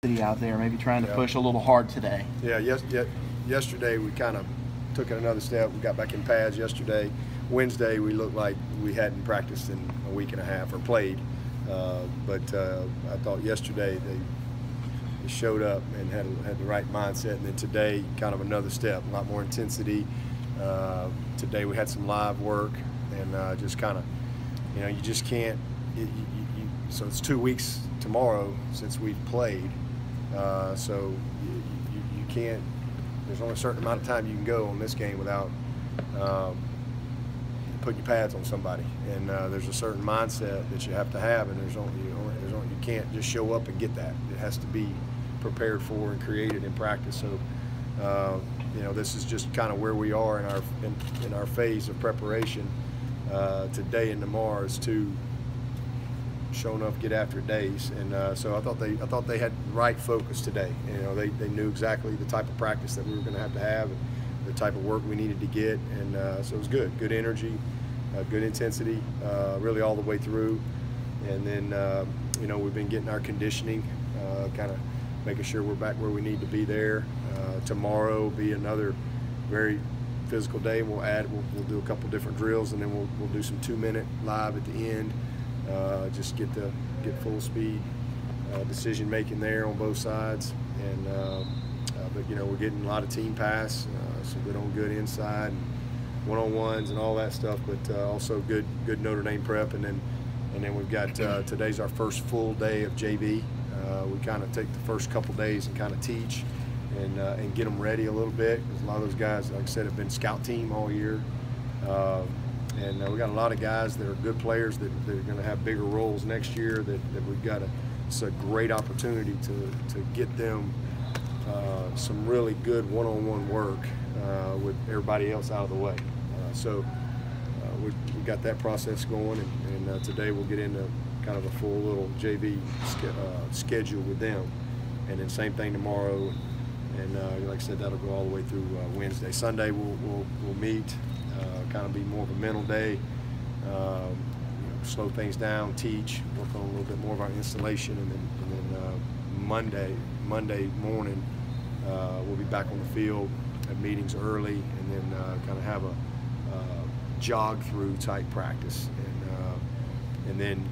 out there, maybe trying to push a little hard today? Yeah, yesterday we kind of took it another step. We got back in pads yesterday. Wednesday we looked like we hadn't practiced in a week and a half or played. But I thought yesterday they showed up and had the right mindset. And then today, kind of another step, a lot more intensity. Today we had some live work and just kind of, you just can't. So it's 2 weeks tomorrow since we've played. So you can't. There's only a certain amount of time you can go on this game without putting your pads on somebody, and there's a certain mindset that you have to have, and you can't just show up and get that. It has to be prepared for and created in practice. So this is just kind of where we are in our phase of preparation. Today and tomorrow is two show enough get after days, and so I thought they had the right focus today. They knew exactly the type of practice that we were going to have, and the type of work we needed to get, and so it was good energy, good intensity, really all the way through. And then we've been getting our conditioning, kind of making sure we're back where we need to be there. Tomorrow will be another very physical day. We'll do a couple different drills, and then we'll do some 2-minute live at the end. Just get full speed decision making there on both sides, and but we're getting a lot of team pass, some good on good inside, and one-on-ones and all that stuff, but also good Notre Dame prep, and then we've got today's our first full day of JV. We kind of take the first couple days and kind of teach and get them ready a little bit, because a lot of those guys, like I said, have been scout team all year. And we got a lot of guys that are good players that are going to have bigger roles next year. That we've got it's a great opportunity to get them some really good one-on-one work with everybody else out of the way. So we got that process going, and today we'll get into kind of a full little JV schedule with them, and then same thing tomorrow. And like I said, that'll go all the way through Wednesday. Sunday we'll meet. Kind of be more of a mental day, slow things down, teach, work on a little bit more of our installation, and then Monday morning we'll be back on the field, have meetings early, and then kind of have a jog through type practice, and then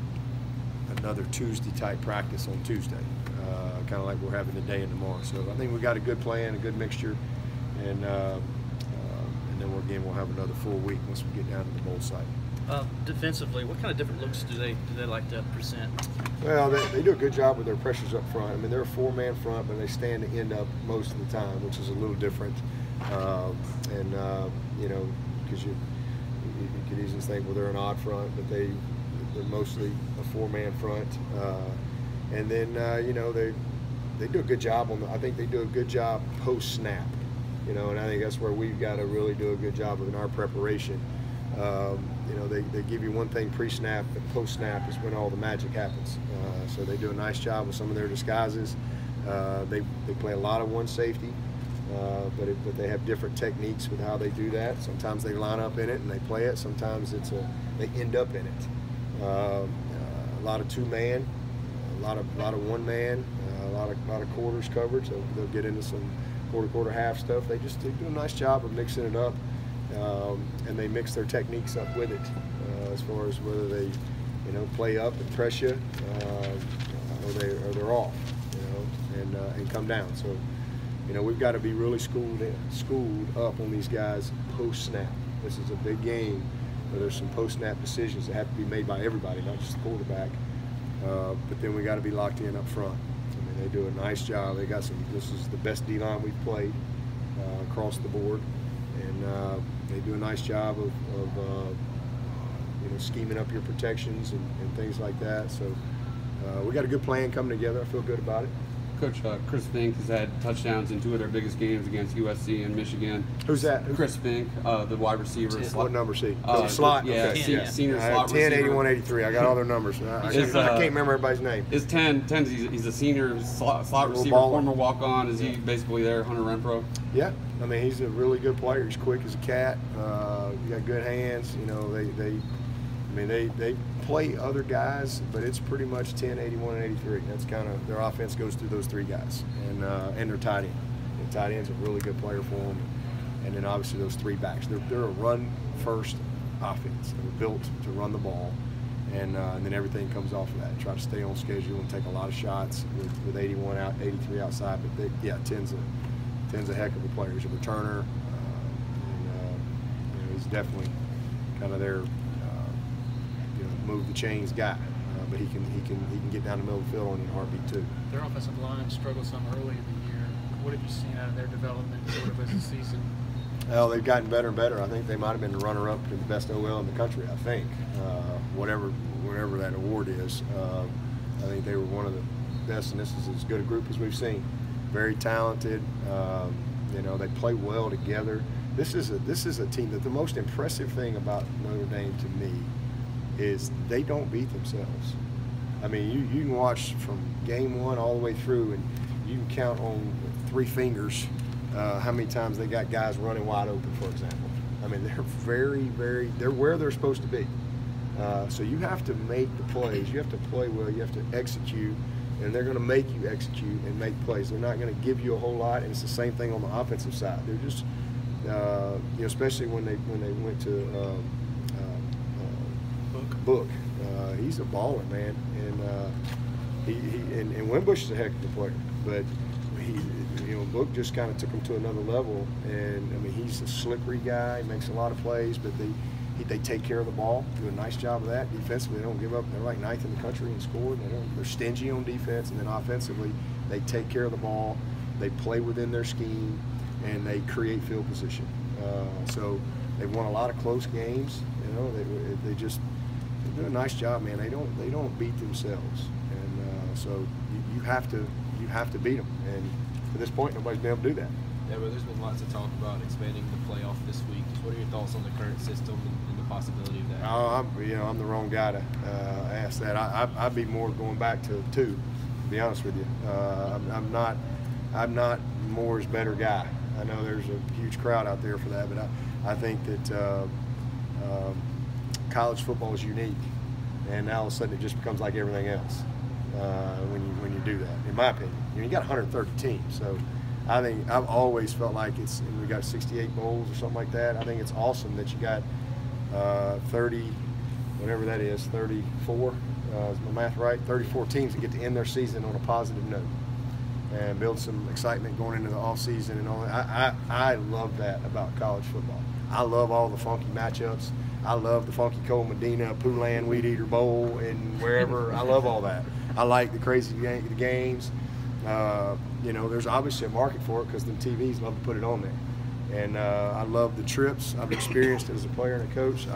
another Tuesday type practice on Tuesday, kind of like we're having today and tomorrow. So I think we got a good plan, a good mixture, and then we'll have another full week once we get down to the bowl site. Defensively, what kind of different looks do they like to present? Well, they do a good job with their pressures up front. I mean, they're a 4-man front, but they stand to end up most of the time, which is a little different. Because you could easily think, well, they're an odd front, but they're mostly a 4-man front. And then they do a good job I think they do a good job post snap. And I think that's where we've got to really do a good job in our preparation. They give you one thing pre-snap, but post-snap is when all the magic happens. So they do a nice job with some of their disguises. They play a lot of one safety, but they have different techniques with how they do that. Sometimes they line up in it and they play it. Sometimes they end up in it. A lot of 2-man, a lot of 1-man, a lot of quarters coverage. So they'll get into some quarter half stuff. They do a nice job of mixing it up, and they mix their techniques up with it, as far as whether they play up and press you, or they're off, and come down. So we've got to be really schooled up on these guys post snap. This is a big game where there's some post snap decisions that have to be made by everybody, not just the quarterback. But then we got to be locked in up front. They do a nice job. This is the best D-line we've played across the board, and they do a nice job of scheming up your protections and things like that. So we got a good plan coming together. I feel good about it. Coach, Chris Fink has had touchdowns in 2 of their biggest games against USC and Michigan. Who's that? Chris Fink, the wide receiver. What number is he? Slot? Yeah, okay. Senior slot 10, receiver. 81, 83. I got all their numbers. I can't remember everybody's name. Is 10. He's a senior slot receiver, former walk-on. Is he basically there, Hunter Renfro? Yeah. I mean, he's a really good player. He's quick as a cat. He got good hands. I mean, they play other guys, but it's pretty much 10, 81, and 83. That's kind of their offense goes through those three guys, and their tight end. The tight end's a really good player for them, and then obviously those three backs. They're a run-first offense. They're built to run the ball, and then everything comes off of that. Try to stay on schedule and take a lot of shots with 81 out, 83 outside. But Ten's a heck of a player. He's a returner, and he's definitely kind of their move the chains guy. But he can get down the middle of the field on your heartbeat too. Their offensive line struggled some early in the year. What have you seen out of their development sort of as the season? Well, they've gotten better and better. I think they might have been the runner-up to the best OL in the country. I think whatever that award is, I think they were one of the best, and this is as good a group as we've seen. Very talented. They play well together. This is a team that the most impressive thing about Notre Dame to me is they don't beat themselves. I mean, you can watch from game one all the way through, and you can count on 3 fingers how many times they got guys running wide open, for example. I mean, they're they're where they're supposed to be. So you have to make the plays. You have to play well. You have to execute, and they're going to make you execute and make plays. They're not going to give you a whole lot, and it's the same thing on the offensive side. They're just, especially when they went to Book. He's a baller, man, and Wimbush is a heck of a player, but Book just kind of took him to another level, and I mean he's a slippery guy. He makes a lot of plays, but they take care of the ball, do a nice job of that. Defensively, they don't give up. They're like 9th in the country in scoring. They're stingy on defense, and then offensively, they take care of the ball. They play within their scheme, and they create field position. So they've won a lot of close games. They do a nice job, man. They don't beat themselves, and so you have to beat them. And to this point, nobody's been able to do that. Yeah, but there's been lots of talk about expanding the playoff this week. What are your thoughts on the current system and the possibility of that? I'm the wrong guy to ask that. I'd be more going back to 2, to be honest with you. I'm not more is better guy. I know there's a huge crowd out there for that, but I think that college football is unique, and now all of a sudden it just becomes like everything else when you do that, in my opinion. You got 130 teams, so I think I've always felt like we got 68 bowls or something like that. I think it's awesome that you got 30, whatever that is, 34, is my math right? 34 teams that get to end their season on a positive note and build some excitement going into the off season and all that. I love that about college football. I love all the funky matchups. I love the funky Cole Medina, Poulan, Weed Eater Bowl, and wherever. I love all that. I like the crazy games. There's obviously a market for it because the TVs love to put it on there. And I love the trips. I've experienced it as a player and a coach.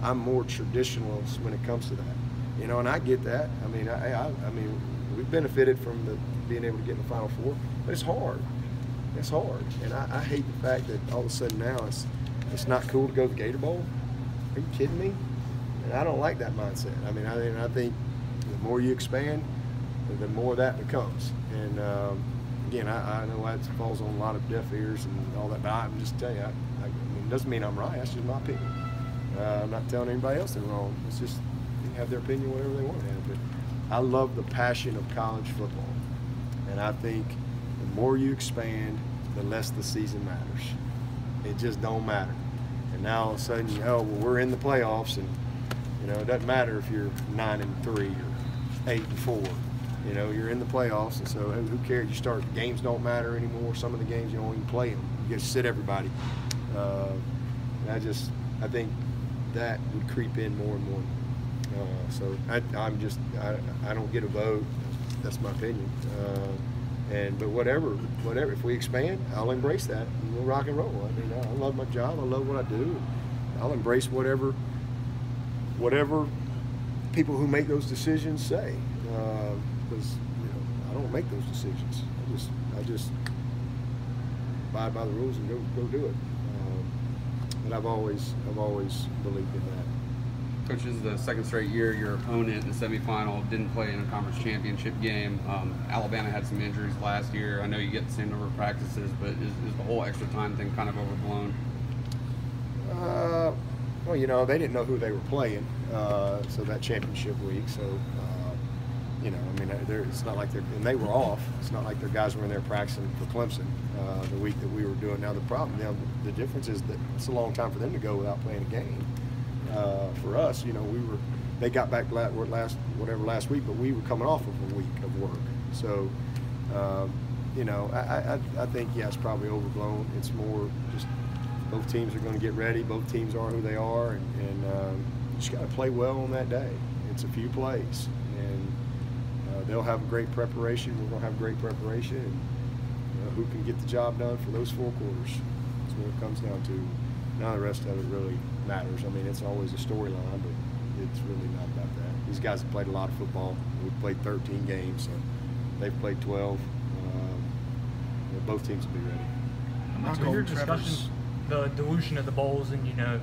I'm more traditionalist when it comes to that. And I get that. I mean, we've benefited from being able to get in the Final Four, but it's hard. It's hard. And I hate the fact that all of a sudden now it's not cool to go to the Gator Bowl. Are you kidding me? And I don't like that mindset. I think the more you expand, the more that becomes. And again, I know that falls on a lot of deaf ears and all that, but I'm just telling you, it doesn't mean I'm right. That's just my opinion. I'm not telling anybody else they're wrong. It's just they have their opinion, whatever they want to have. But I love the passion of college football, and I think the more you expand, the less the season matters. It just don't matter. And now all of a sudden, we're in the playoffs, and it doesn't matter if you're 9-3 or 8-4. You're in the playoffs, and so who cares? Games don't matter anymore. Some of the games you don't even play them. You just sit everybody. I think that would creep in more and more. So I don't get a vote. That's my opinion. But whatever, if we expand, I'll embrace that. We'll rock and roll. I love my job. I love what I do. I'll embrace whatever people who make those decisions say. Because I don't make those decisions. I just abide by the rules and go do it. But I've always believed in that. Coach, this is the second straight year your opponent in the semifinal didn't play in a conference championship game. Alabama had some injuries last year. I know you get the same number of practices, but is the whole extra time thing kind of overblown? Well, they didn't know who they were playing. so that championship week. So, you know, I mean, it's not like and they were off. It's not like their guys were in there practicing for Clemson the week that we were doing. Now, the problem, the difference is that it's a long time for them to go without playing a game. For us, you know, they got back last week, but we were coming off of a week of work. So, you know, I think, yeah, it's probably overblown. It's more just both teams are going to get ready. Both teams are who they are, and you just got to play well on that day. It's a few plays, and they'll have great preparation. We're going to have great preparation, and who can get the job done for those 4 quarters. That's what it comes down to. None of the rest of it really matters. I mean, it's always a storyline, but it's really not about that. These guys have played a lot of football. We've played 13 games, so they've played 12. Both teams will be ready. So your discussion, the dilution of the bowls, and you know,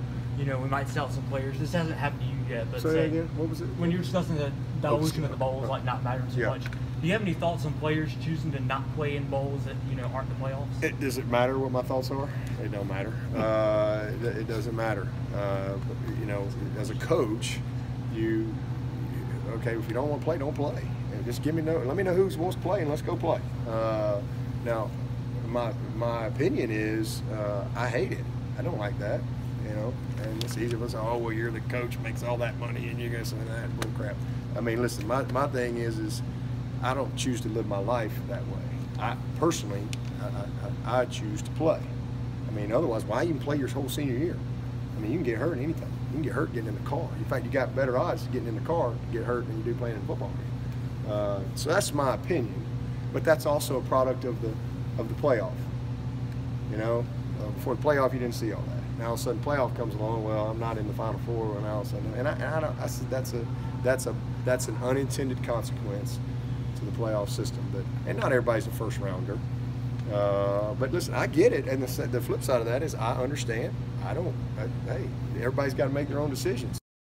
we might sell some players. This hasn't happened to you yet, but say again. What was it? When you're discussing the dilution of the bowls, like not mattering so much, do you have any thoughts on players choosing to not play in bowls that aren't the playoffs? Does it matter what my thoughts are? It don't matter. It doesn't matter. You know, as a coach, okay, if you don't want to play, don't play. Just let me know who wants to play, and let's go play. Now, my opinion is I hate it. I don't like that, you know. And it's easy to say, oh, well, you're the coach, makes all that money, and you're going to say that bull crap. I mean, listen, my thing is I don't choose to live my life that way. I personally choose to play. I mean, otherwise, why even play your whole senior year? I mean, you can get hurt anything. You can get hurt getting in the car. In fact, you got better odds getting in the car to get hurt than you do playing in a football game. So that's my opinion. But that's also a product of the playoff. You know, before the playoff, you didn't see all that. Now all of a sudden, playoff comes along. Well, I'm not in the Final Four, and all of a sudden, I said that's an unintended consequence to the playoff system. And not everybody's a first rounder. But listen, I get it. And the flip side of that is I understand. Hey, everybody's got to make their own decisions.